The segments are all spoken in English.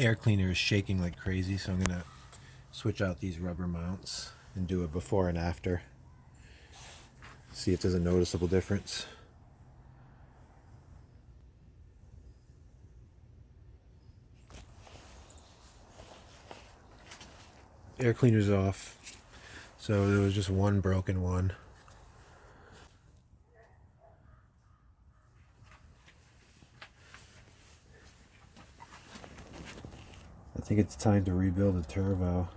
air cleaner is shaking like crazy, so I'm gonna switch out these rubber mounts and do a before and after. See if there's a noticeable difference. Air cleaner's off, so there was just one broken one. I think it's time to rebuild the turbo.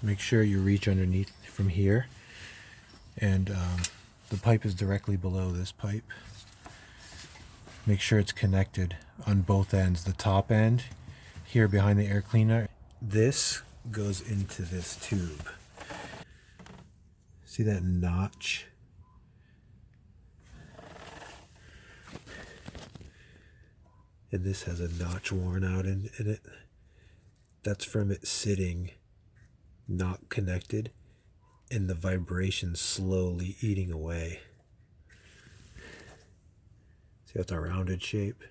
Make sure you reach underneath from here, and the pipe is directly below this pipe. Make sure it's connected on both ends. The top end here behind the air cleaner, this goes into this tube. See that notch? And this has a notch worn out in it. That's from it sitting not connected and the vibration slowly eating away. See how it's a rounded shape?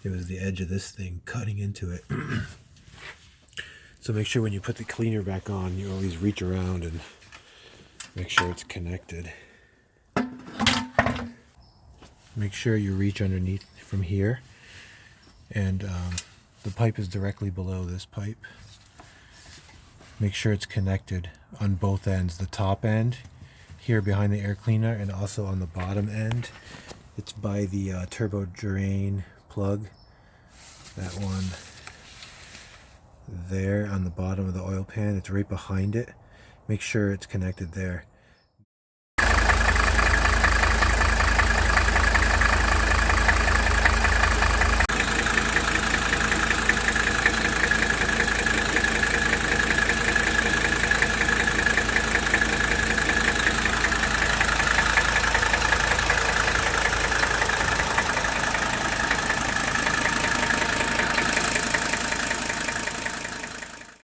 It was the edge of this thing cutting into it. So make sure when you put the cleaner back on, you always reach around and make sure it's connected. Make sure you reach underneath from here, and the pipe is directly below this pipe. Make sure it's connected on both ends. The top end here behind the air cleaner, and also on the bottom end. It's by the turbo drain plug. That one there on the bottom of the oil pan. It's right behind it. Make sure it's connected there.